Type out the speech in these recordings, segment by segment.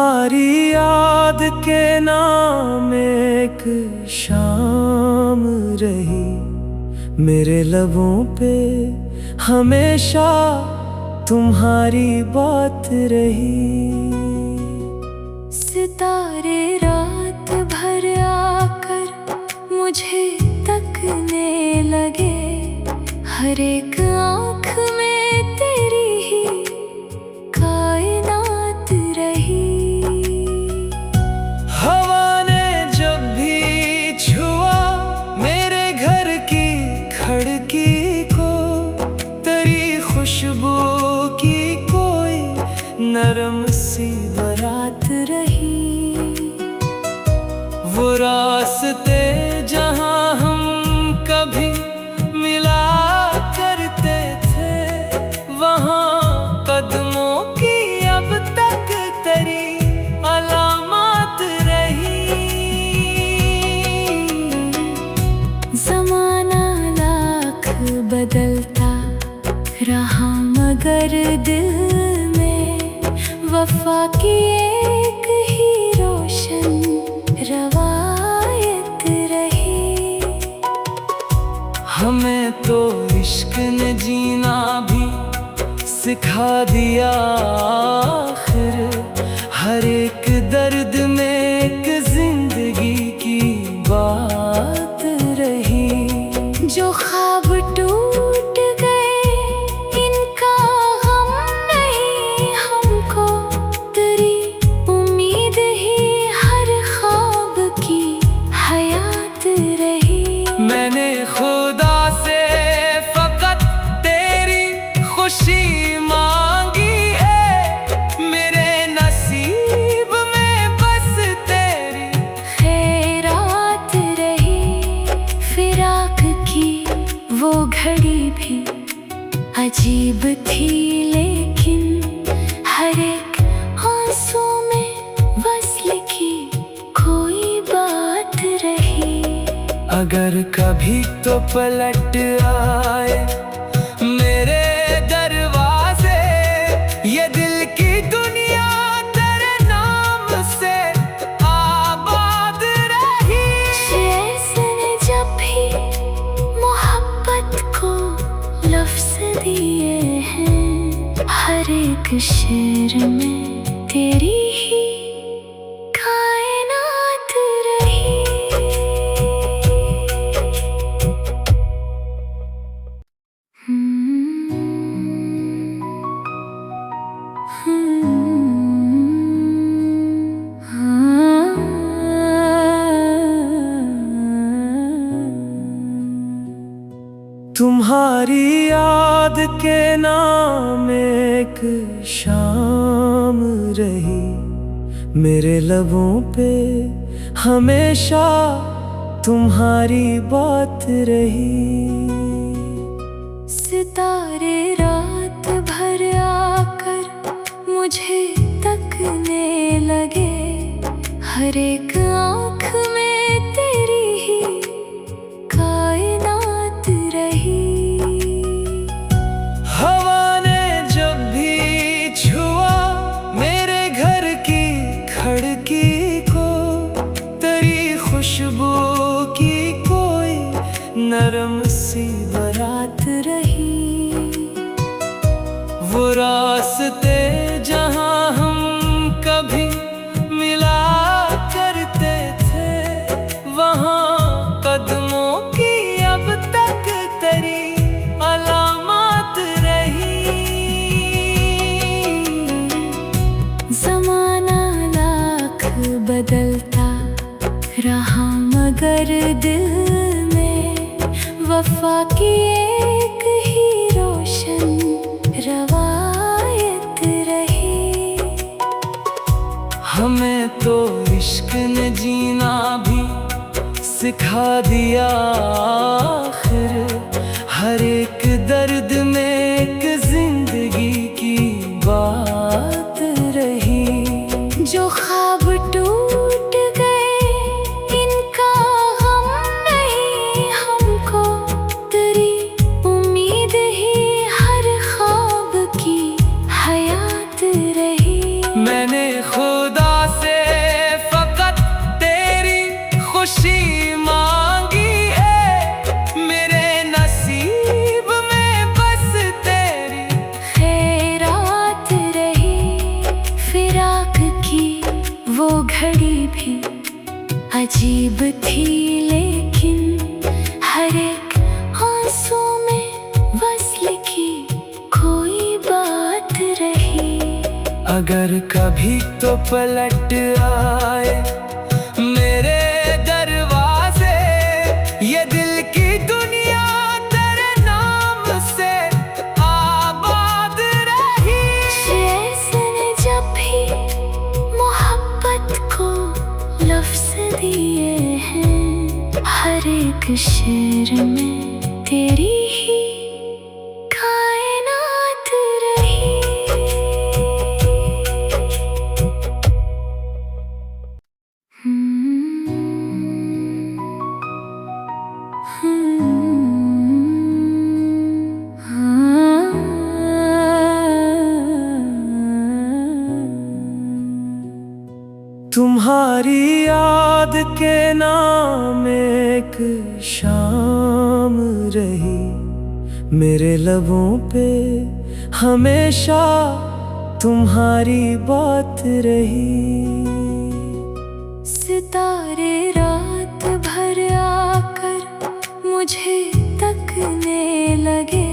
तुम्हारी याद के नाम एक शाम रही, मेरे लबों पे हमेशा तुम्हारी बात रही। सितारे रात भर आकर मुझे तकने लगे, हर एक आँख में तेरी ही कायनात रही। हवा ने जब भी छुआ मेरे घर की खिड़की को, तेरी खुशबू की कोई नरम सी बारात रही। वो रास्ते जहाँ हम कभी मिला करते थे, वहाँ कदमों की अब तक तेरी अलामत रही। ज़माना लाख बदलता रहा मगर दिल में वफा की एक ही रोशन रवायत रही। हमें तो इश्क ने जीना भी सिखा दिया, आखिर हर एक दर्द में एक जिंदगी की बात रही। जो ख्वाब टूट गए इनका गम नहीं हमको, तेरी उम्मीद ही हर ख्वाब की हयात रही। मैंने खुदा से फकत तेरी खुशी मांगी है, मेरे नसीब में बस तेरी खैरात रही। फिराक की वो घड़ी भी अजीब थी, लेकिन हर एक आंसू में वस्ल की कोई बात रही। अगर कभी तो पलट आए मेरे दरवाजे, ये दिल की दुनिया तेरे नाम से आबाद रही। शेर ने जब भी मोहब्बत को लफ्ज़ दिए हैं, हर एक शेर में तेरी ही कायनात रही। तुम्हारी याद के नाम एक शाम रही, मेरे लबों पे हमेशा तुम्हारी बात रही। सितारे रात भर आकर मुझे तकने लगे, हर एक आँख में तेरी ही कायनात रही। हवा ने जब भी छुआ मेरे घर की खिड़की को, तेरी खुशबू की कोई नरम सी बारात रही। वो रास्ते जहाँ हम कभी मिला करते थे, वहाँ कदमों की अब तक तेरी अलामत रही। ज़माना लाख बदलता रहा मगर दिल में वफा की एक ही रोशन रवायत रही। हमें तो इश्क ने जीना भी सिखा दिया, आखिर हर एक दर्द में एक जिंदगी की बात रही। जो ख्वाब टूट गए इनका गम नहीं हमको, तेरी उम्मीद ही हर ख्वाब की हयात रही। मैंने खुदा अजीब थी लेकिन हर एक आंसू में वस्ल की कोई बात रही। अगर कभी तो पलट आए मेरे दरवाजे, ये दिल की दुनिया तेरे नाम से आबाद रही। शेर ने जब भी मोहब्बत को लफ्ज़ दिए हैं, हर एक शेर में तेरी ही कायनात रही। तुम्हारी याद के नाम एक शाम रही, मेरे लबों पे हमेशा तुम्हारी बात रही। सितारे रात भर आकर मुझे तकने लगे,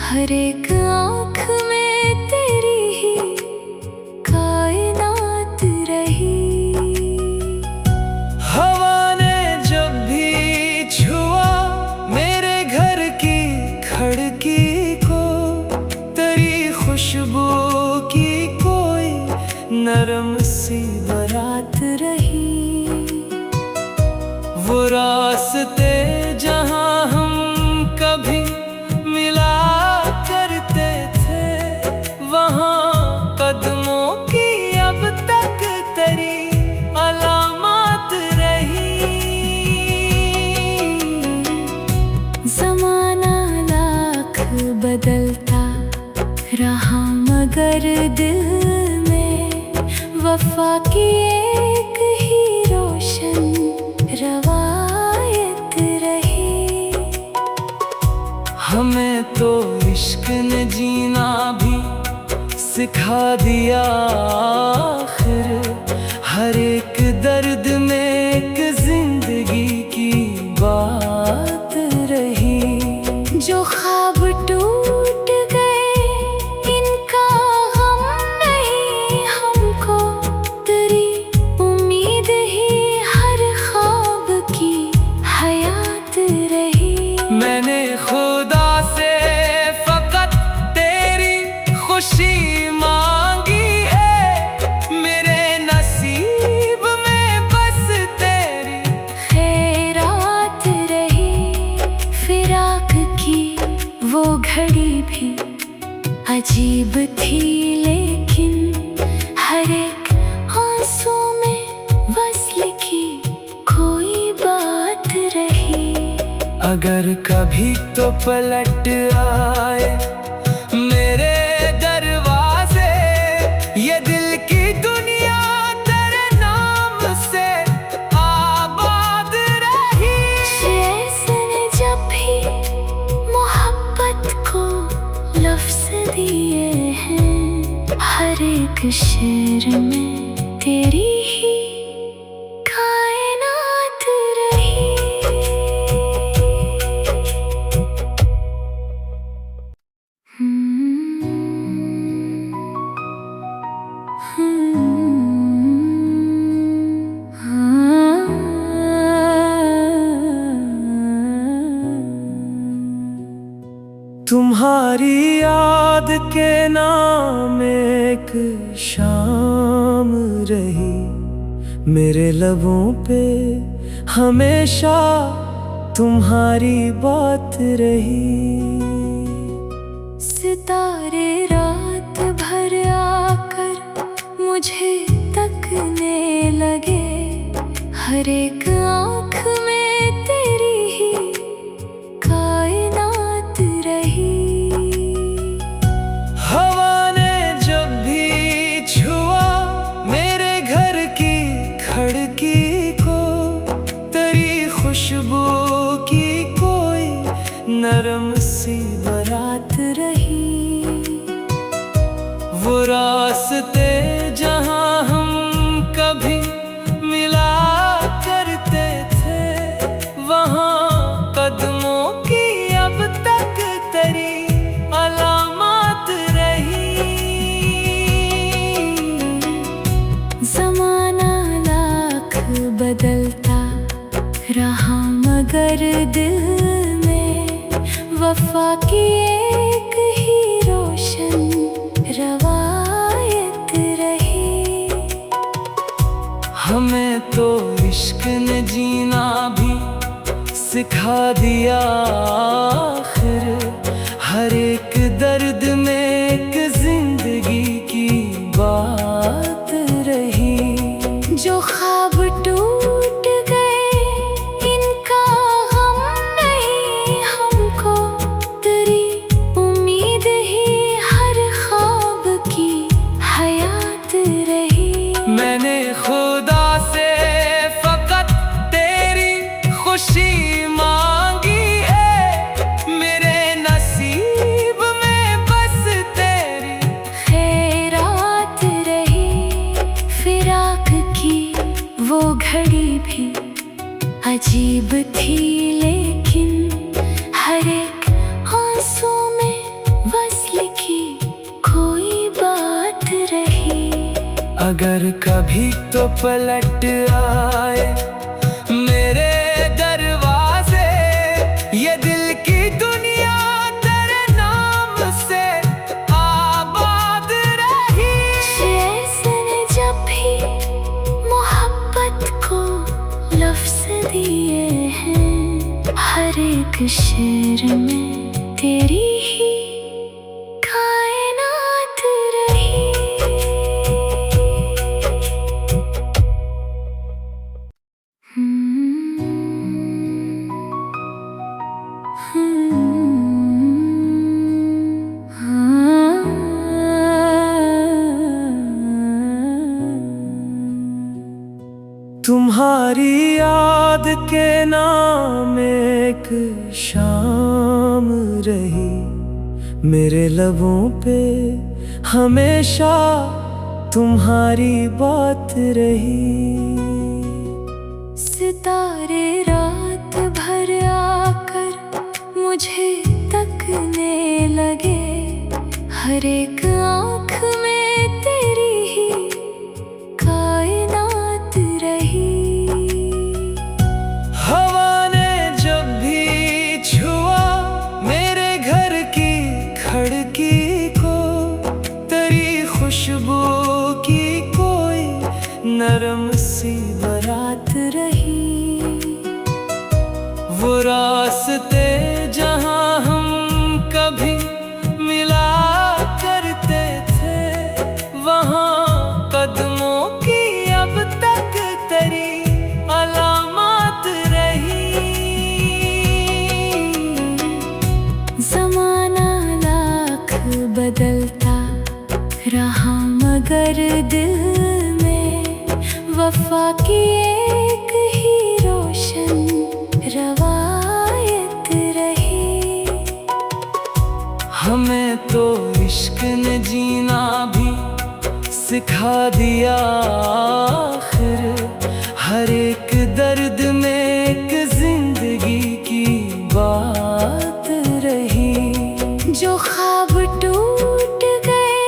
हर एक आँख में तेरी ही कायनात रही। हवा ने जब भी छुआ मेरे घर की खिड़की को, तेरी खुशबू की कोई नरम सी बारात रही। वो रास्ते जहाँ हम कभी मिला करते थे, वहाँ कदमों की अब तक तेरी अलामत रही। ज़माना लाख बदलता रहा मगर दिल में वफा की एक ही रोशन रवायत रही। हमें तो इश्क ने जीना भी सिखा दिया आखिर, हर एक दर्द में एक जिंदगी की बात रही। जो ख्वाब टूट गए इनका गम नहीं हमको, तेरी उम्मीद ही हर ख्वाब की हयात रही। मैंने खुदा से फकत तेरी खुशी मांगी है, मेरे नसीब में बस तेरी खैरात रही। फिराक की वो घड़ी भी अजीब थी लेकिन हर एक आंसू में वस्ल की कोई बात रही। अगर कभी तो पलट आए मेरे दरवाजे, ये दिल की दुनिया तेरे नाम से आबाद रही। शेर ने जब भी मोहब्बत को लफ्ज़ दिए हैं, हर एक शेर में तेरी ही कायनात रही। तुम्हारी याद के नाम एक शाम रही, मेरे लबों पे हमेशा तुम्हारी बात रही। सितारे रात भर आकर मुझे तकने लगे, हर एक आँख में तेरी ही कायनात रही। हवा ने जब भी छुआ मेरे घर की खिड़की को, तेरी खुशबू की कोई नरम सी बारात रही। वो रास्ते जहाँ हम कभी मिला कर जमाना लाख बदलता रहा मगर दिल में वफा की एक ही रोशन रवायत रही। हमें तो इश्क ने जीना भी सिखा दिया आखिर, हर एक दर्द में एक जिंदगी की बात रही। जो ख्वाब टूट गए इनका गम नहीं हमको, तेरी उम्मीद ही हर ख्वाब की हयात रही। मैंने खुदा से फकत तेरी खुशी मांगी है, मेरे नसीब में बस तेरी खैरात रही। फिराक की वो घड़ी भी अजीब थी, लेकिन हर एक आंसू में वस्ल की कोई बात रही। अगर कभी तो पलट आए मेरे दरवाजे, ये दिल की दुनिया तेरे नाम से आबाद रही। शेर ने जब भी मोहब्बत को लफ्ज़ दिए हैं, हर एक शेर में तेरी ही कायनात रही। तुम्हारी याद के नाम एक शाम रही, मेरे लबों पे हमेशा तुम्हारी बात रही। सितारे रात भर आकर मुझे तकने लगे, हर एक आँख में तेरी ही कायनात रही। हवा ने जब भी छुआ मेरे घर की खिड़की को, तेरी खुशबू की कोई नरम सी बारात रही। वो रास्ते जहाँ हम कभी मिला करते थे, वहाँ कदमों की अब तक तेरी अलामत रही। जमाना लाख बदलता रहा मगर दिल में वफा की एक ही रोशन रवायत रही। हमें तो इश्क ने जीना भी सिखा दिया आखिर, हर एक दर्द में एक जिंदगी की बात रही। जो ख्वाब टूट गए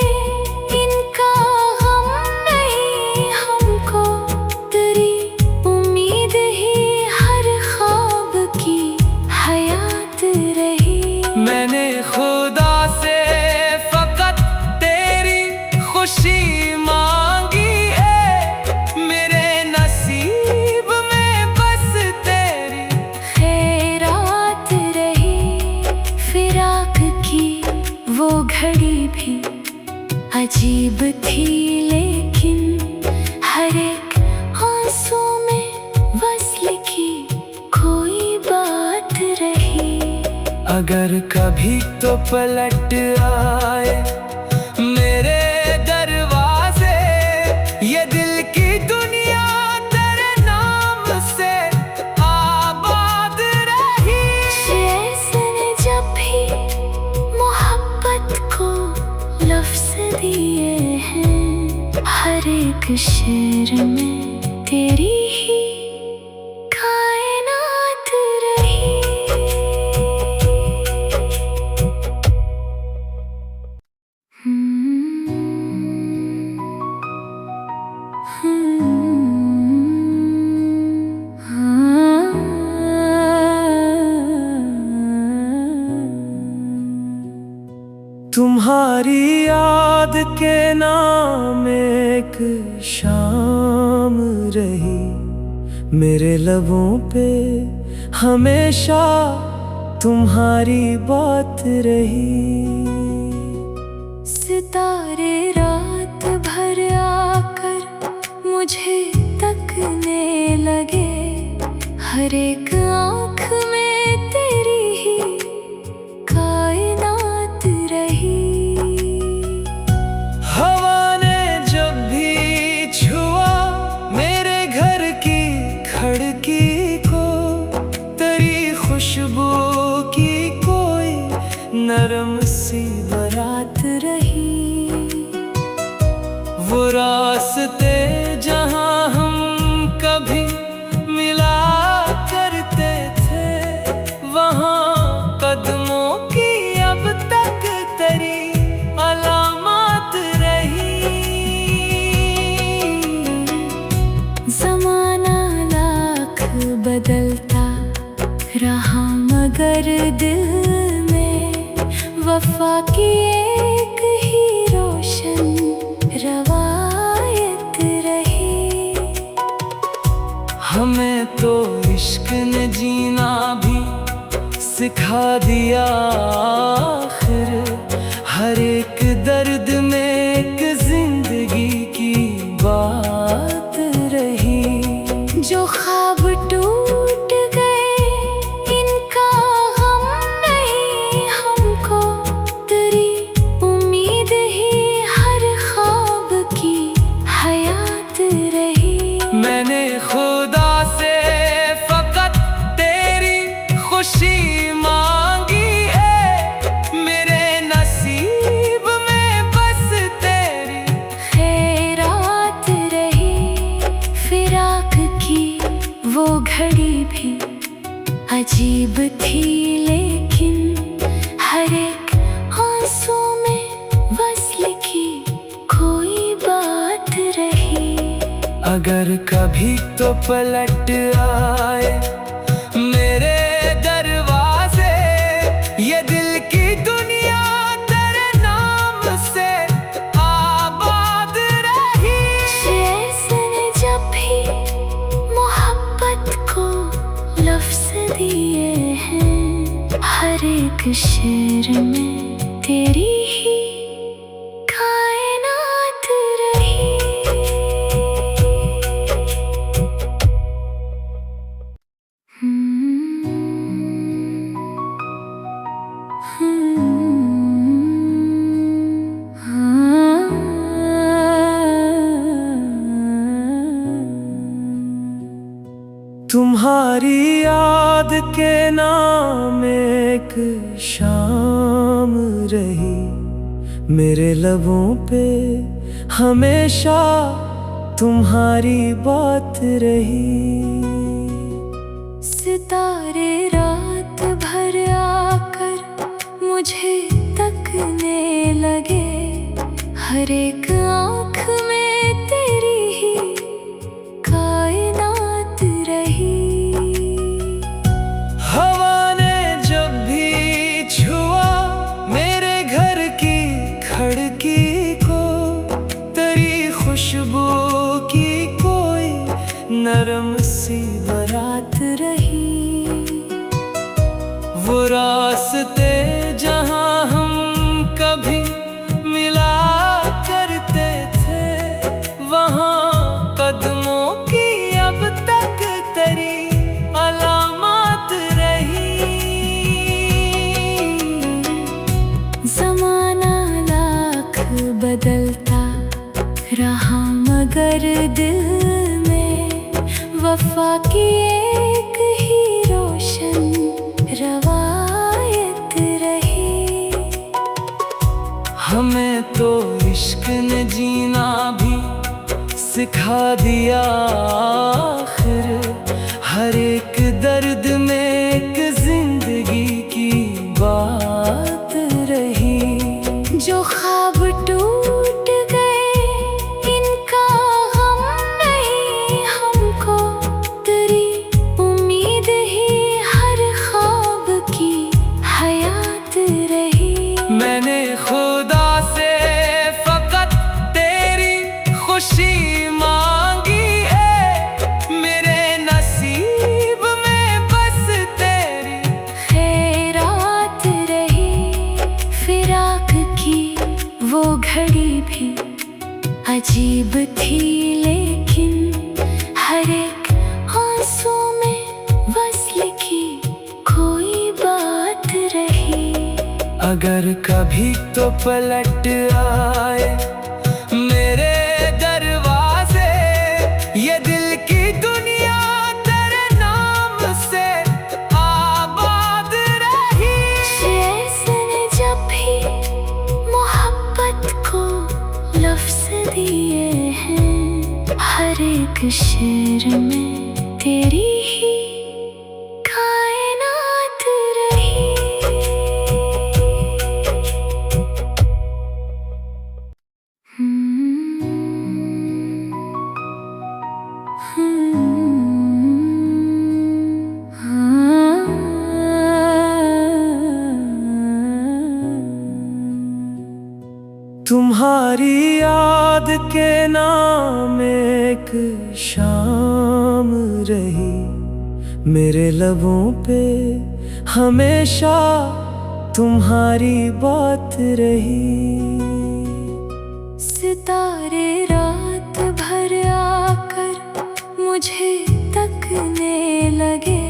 इनका गम नहीं हमको, तेरी उम्मीद ही हर ख्वाब की हयात रही। मैंने खुदा से फकत तेरी खुशी मांगी है, मेरे नसीब में बस तेरी खैरात रही। फिराक की वो घड़ी भी अजीब थी, लेकिन हर एक आंसू में वस्ल की कोई बात रही। अगर कभी तो पलट आए मेरे दरवाजे, ये दिल की दुनिया तेरे नाम से आबाद रही। शेर ने जब भी मोहब्बत को लफ्ज़ दिए हैं, हर एक शेर में तेरी ही कायनात रही। Hmm. के नाम एक शाम रही, मेरे लबों पे हमेशा तुम्हारी बात रही। सितारे रात भर आकर मुझे तकने लगे, हर एक आँख में तेरी ही कायनात रही। हवा ने जब भी छुआ मेरे घर की खिड़की को, तेरी खुशबू की कोई नरम सी बारात रही। वो रास्ते जहाँ हम कभी मिला करते थे, वहाँ कदमों की अब तक तेरी अलामत रही। ज़माना लाख बदलता रहा मगर दिल में वफा की एक ही रोशन रवायत रही। हमें तो इश्क ने जीना भी सिखा दिया आखिर, हर एक दर्द में एक जिंदगी की बात रही। जो ख्वाब टूट गए इनका गम नहीं हमको, तेरी उम्मीद ही हर ख्वाब की हयात रही। मैंने खुदा से फकत तेरी खुशी मांगी है, मेरे नसीब में बस तेरी खैरात रही। फिराक की वो घड़ी भी अजीब थी, लेकिन हर एक आंसू में वस्ल की कोई बात रही। अगर कभी तो पलट आए मेरे दरवाजे, ये दिल की दुनिया तेरे नाम से आबाद रही। शेर ने जब भी मोहब्बत को लफ्ज़ दिए हैं, हर एक शेर में तेरी ही कायनात रही। तुम्हारी याद के नाम एक शाम रही, मेरे लबों पे हमेशा तुम्हारी बात रही। सितारे रात भर आकर मुझे तकने लगे, हर एक आँख में तेरी ही कायनात रही। हवा ने जब भी छुआ मेरे घर की खिड़की को, तेरी खुशबू की कोई नरम सी बारात रही। वो रास्ते जहाँ हम कभी मिला करते थे, वहाँ कदमों की अब तक तेरी अलामत रही। ज़माना लाख बदलता रहा मगर दिल में वफा की एक ही रोशन रवायत रही। हमें तो इश्क ने जीना भी सिखा दिया आखिर, हर एक दर्द में एक जिंदगी की बात रही। जो ख्वाब टूट गए इनका गम नहीं हमको, तेरी उम्मीद ही हर ख्वाब की हयात रही। मैंने खुदा से फकत अगर कभी तो पलट आए मेरे दरवाजे, ये दिल की दुनिया तेरे नाम से आबाद रही। जैसे ने जब भी मोहब्बत को लफ्ज़ दिए हैं, हर एक शेर में तेरी ही कायनात रही। तुम्हारी याद के नाम एक शाम रही, मेरे लबों पे हमेशा तुम्हारी बात रही। सितारे रात भर आकर मुझे तकने लगे,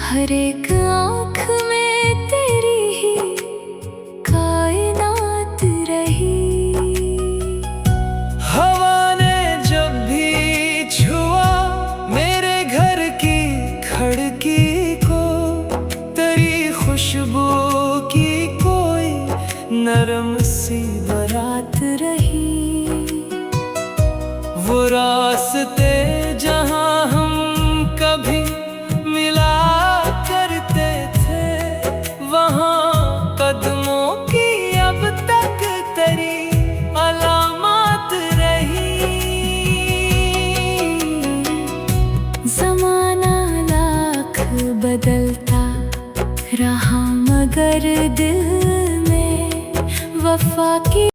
हर एक आँख में तेरी ही कायनात रही। हवा ने जब भी छुआ मेरे घर की खिड़की को, तेरी खुशबू की कोई नरम सी बारात रही। वो रास्ते जहाँ हम कभी मिला करते थे, वहाँ कदमों की अब तक तेरी अलामत रही। ज़माना लाख बदलता रहा, मगर दिल में वफा की